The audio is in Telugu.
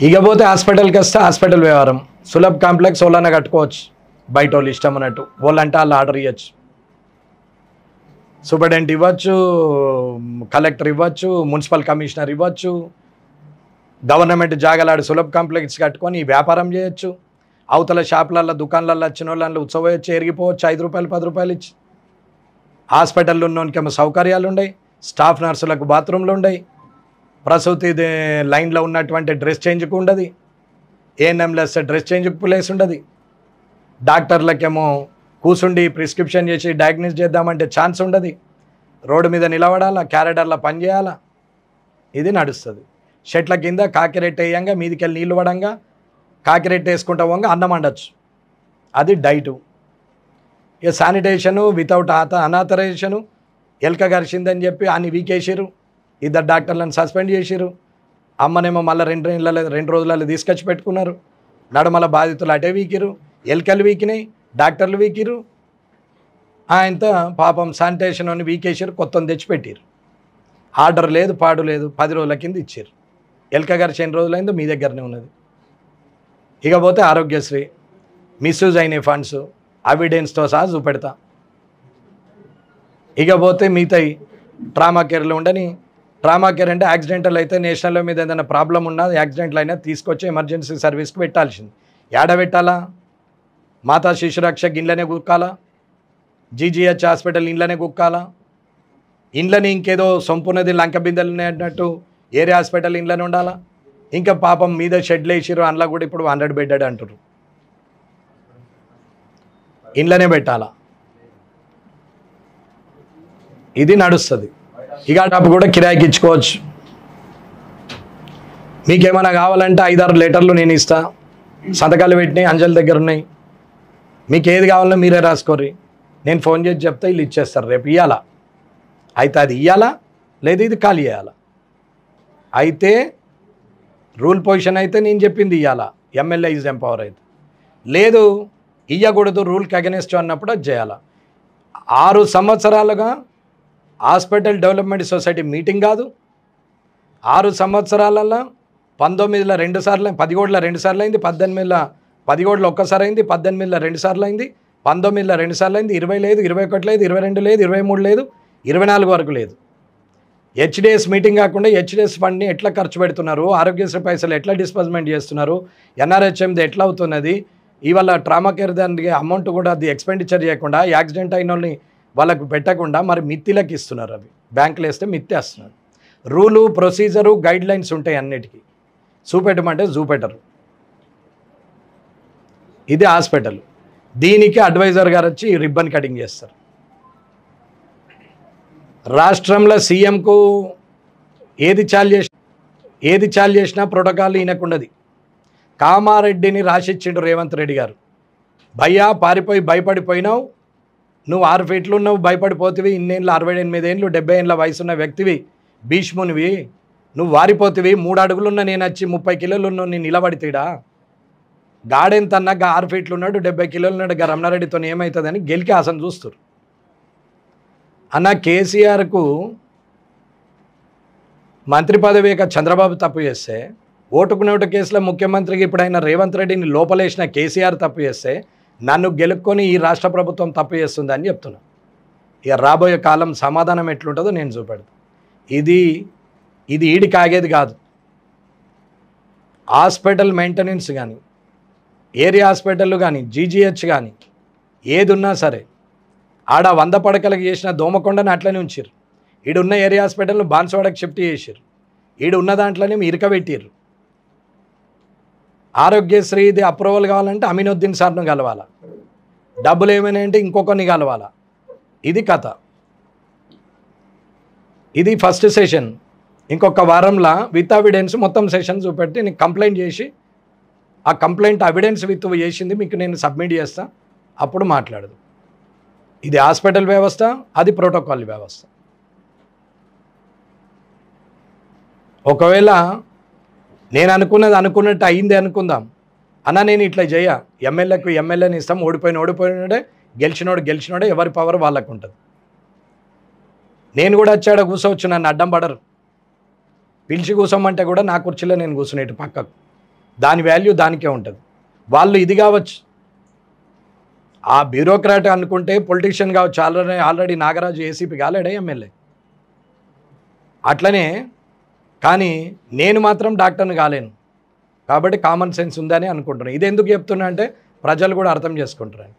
ఇకపోతే హాస్పిటల్కి వస్తే హాస్పిటల్ వ్యవహారం సులభ్ కాంప్లెక్స్ వాళ్ళనే కట్టుకోవచ్చు, బయట వాళ్ళు ఇష్టం అన్నట్టు. వాళ్ళంటే వాళ్ళు ఆర్డర్ ఇవ్వచ్చు, సూపరింటెండెంట్ ఇవ్వచ్చు, కలెక్టర్ ఇవ్వచ్చు, మున్సిపల్ కమిషనర్ ఇవ్వచ్చు, గవర్నమెంట్ జాగాలాడు సులభ్ కాంప్లెక్స్ కట్టుకొని వ్యాపారం చేయొచ్చు. అవతల షాపులల్లో దుకాణాలలో వచ్చిన వాళ్ళని ఉత్సవచ్చు, ఎరిగిపోవచ్చు 5 రూపాయలు 10 రూపాయలు ఇచ్చి. హాస్పిటల్లో ఉన్నోనికేమో సౌకర్యాలు ఉన్నాయి, స్టాఫ్ నర్సులకు బాత్రూమ్లు ఉన్నాయి, ప్రసూతి లైన్లో ఉన్నటువంటి డ్రెస్ చేంజ్కు ఉండదు, ఏఎన్ఎంలు వస్తే డ్రెస్ చేంజ్కి ప్లేస్ ఉండదు, డాక్టర్లకేమో కూసుండి ప్రిస్క్రిప్షన్ చేసి డయాగ్నోస్ చేద్దామంటే ఛాన్స్ ఉండదు, రోడ్డు మీద నిలబడాలా, క్యారెడర్లో పని చేయాలా. ఇది నడుస్తుంది. షెట్ల కింద కాకిరెట్ వేయంగా మీదికెళ్ళి నీళ్ళు పడంగా కాకిరెట్ వేసుకుంటా పోగా అన్నం వండొచ్చు, అది డైటు. ఇక శానిటేషను వితౌట్ అనాథరైజేషను ఎలక గరిచిందని చెప్పి అన్ని వీకేసారు, 2 డాక్టర్లను సస్పెండ్ చేసిరు. అమ్మనేమో మళ్ళీ 2 రోజులలో తీసుకొచ్చి పెట్టుకున్నారు. నడుమల బాధితులు అటే వీకిరు, ఎలకలు వీకినాయి, డాక్టర్లు వీకిరు. ఆయనతో పాపం శానిటేషన్ అని వీకేసారు, కొత్తని తెచ్చిపెట్టారు. ఆర్డర్ లేదు, పాడు లేదు, 10 రోజుల కింద ఇచ్చారు. ఎలక గరిచి 2 రోజులైందో మీ దగ్గరనే ఉన్నది. ఇకపోతే ఆరోగ్యశ్రీ మిస్యూజ్ అయిన ఫండ్స్ ఎవిడెన్స్తో సహా చూపెడతా. ఇకపోతే మిగతాయి ట్రామా కేర్లు ఉండని. ట్రామా కేర్ అంటే యాక్సిడెంటల్ అయితే నేషనల్ మీద ఏదైనా ప్రాబ్లం ఉన్నా యాక్సిడెంట్లు అయినా తీసుకొచ్చి ఎమర్జెన్సీ సర్వీస్కి పెట్టాల్సింది. ఏడ పెట్టాలా? మాతా శిశురక్ష ఇంట్లోనే కుక్కాలా, జీజీహెచ్ హాస్పిటల్ ఇంట్లోనే కుక్కాలా, ఇంట్లోనే ఇంకేదో సొంపున్నది లంక బిందెలు అన్నట్టు ఏరియా హాస్పిటల్ ఇంట్లోనే ఉండాలా. ఇంకా పాపం మీద షెడ్లు వేసిరు, అందులో కూడా ఇప్పుడు 100 బెడ్డెడ్ అంటారు, ఇంట్లోనే పెట్టాలా. ఇది నడుస్తుంది. ఇక డబ్బు కూడా కిరాయికి ఇచ్చుకోవచ్చు. మీకేమైనా కావాలంటే 5-6 లెటర్లు నేను ఇస్తా, సంతకాలు పెట్టినాయి, అంజల్ దగ్గర ఉన్నాయి. మీకు ఏది కావాలో మీరే రాసుకోర్రి, నేను ఫోన్ చేసి చెప్తే వీళ్ళు ఇచ్చేస్తారు. రేపు ఇవ్వాలా అయితే అది ఇవ్వాలా, లేదు ఇది ఖాళీ చేయాలా. అయితే రూల్ పొజిషన్ అయితే నేను చెప్పింది ఇవ్వాలా, ఎమ్మెల్యే ఈజ్ ఎంపవర్ అయితే. లేదు ఇవ్వకూడదు రూల్కి అగెనెస్ట్ అన్నప్పుడు అది చేయాలా. 6 సంవత్సరాలుగా హాస్పిటల్ డెవలప్మెంట్ సొసైటీ మీటింగ్ కాదు. 6 సంవత్సరాలలో 19లో 2 సార్లు, 10 2 సార్లు అయింది, 18లో 10 ఒక్కసారి అయింది, 18లో 2 సార్లు అయింది, 19లో 2 సార్లు అయింది, 20 లేదు, 21 లేదు, 22 లేదు, 23 లేదు, 24 వరకు లేదు. హెచ్డిఎస్ మీటింగ్ కాకుండా హెచ్డిఎస్ ఫండ్ని ఎట్లా ఖర్చు పెడుతున్నారు, ఆరోగ్యశ్రీ పైసలు ఎట్లా డిస్బర్స్మెంట్ చేస్తున్నారు, ఎన్ఆర్హెచ్ఎంది ఎట్లా అవుతున్నది, ఇవాళ ట్రామా కేర్ దానికి అమౌంట్ కూడా అది ఎక్స్పెండిచర్ చేయకుండా యాక్సిడెంట్ అయిన వాళ్ళని వాళ్ళకు పెట్టకుండా మరి మిత్తిలకు ఇస్తున్నారు. అవి బ్యాంకులు వేస్తే మిత్తి వేస్తున్నారు. రూలు ప్రొసీజరు గైడ్ లైన్స్ ఉంటాయి అన్నిటికీ, చూపెట్టమంటే చూపెట్టరు. ఇది హాస్పిటల్. దీనికి అడ్వైజర్ గారు వచ్చి రిబ్బన్ కటింగ్ చేస్తారు. రాష్ట్రంలో సీఎంకు ఏది చాలు చేసినా ప్రోటోకాల్ ఈయనకున్నది. కామారెడ్డిని రాసిచ్చిండు రేవంత్ రెడ్డి గారు. భయ్యా పారిపోయి భయపడిపోయినావు, నువ్వు 6 ఫీట్లు ఉన్నావు, భయపడిపోతివి, ఇన్నేళ్ళు 68 ఏళ్ళు 70 ఏళ్ళ వయసున్న వ్యక్తివి, భీష్మునివి, నువ్వు వారిపోతివి. 3 అడుగులున్న నేను వచ్చి 30 కిలోలు ఉన్న నేను నిలబడితేడా, గాడెంతన్నా 6 ఫీట్లు ఉన్నాడు, 70 కిలోలు ఉన్నాడు, రమణారెడ్డితో ఏమవుతుందని గెలికి ఆశను చూస్తారు. అన్న కేసీఆర్కు మంత్రి పదవి చంద్రబాబు తప్పు చేస్తే, ఓటుకు నోటు కేసులో ముఖ్యమంత్రికి ఇప్పుడైనా రేవంత్ రెడ్డిని లోపలేసిన కేసీఆర్ తప్పు చేస్తే, నన్ను గెలుక్కొని ఈ రాష్ట్ర ప్రభుత్వం తప్పు చేస్తుందని చెప్తున్నా. ఇక రాబోయే కాలం సమాధానం ఎట్లుంటుందో నేను చూపెడతాను. ఇది ఈడికి ఆగేది కాదు. హాస్పిటల్ మెయింటెనెన్స్ కానీ, ఏరియా హాస్పిటల్ కానీ, జీజీహెచ్ కానీ ఏది ఉన్నా సరే, ఆడ 100 పడకలకు చేసిన దోమకొండని అట్లనే ఉంచారు. ఈడున్న ఏరియా హాస్పిటల్ను బాన్స్వాడకు షిఫ్ట్ చేశారు. ఈడు ఉన్న దాంట్లోనే ఇరకబెట్టారు. ఆరోగ్యశ్రీ ఇది అప్రూవల్ కావాలంటే అమీనుద్దీన్ సార్ను కలవాలా, డబ్బులు ఏమైనా అంటే ఇంకొకరిని కలవాలా. ఇది కథ. ఇది ఫస్ట్ సెషన్. ఇంకొక వారంలో విత్ ఎవిడెన్స్ మొత్తం సెషన్ చూపెట్టి నేను కంప్లైంట్ చేసి, ఆ కంప్లైంట్ ఎవిడెన్స్ విత్ చేసింది మీకు నేను సబ్మిట్ చేస్తా, అప్పుడు మాట్లాడదు. ఇది హాస్పిటల్ వ్యవస్థ, అది ప్రోటోకాల్ వ్యవస్థ. ఒకవేళ నేను అనుకున్నట్టు అయింది అనుకుందాం అన్న, నేను ఇట్లా చేయ, ఎమ్మెల్యేని ఇస్తాం, ఓడిపోయినోడే, గెలిచినోడే, ఎవరి పవర్ వాళ్ళకు ఉంటుంది. నేను కూడా వచ్చాడ కూర్చోవచ్చు, నన్ను అడ్డం పడరు. పిలిచి కూర్చోమంటే కూడా నా కుర్చీలో నేను కూర్చునేటు పక్కకు. దాని వాల్యూ దానికే ఉంటుంది. వాళ్ళు ఇది కావచ్చు, ఆ బ్యూరోక్రాట్ అనుకుంటే పొలిటీషియన్ కావచ్చు. ఆల్రెడీ నాగరాజు ఏసీపీ కాలేడే ఎమ్మెల్యే. అట్లనే కానీ నేను మాత్రం డాక్టర్ని కాలేను కాబట్టి కామన్ సెన్స్ ఉందని అనుకుంటున్నాను. ఇది ఎందుకు చెప్తున్నా అంటే ప్రజలు కూడా అర్థం చేసుకుంటారని.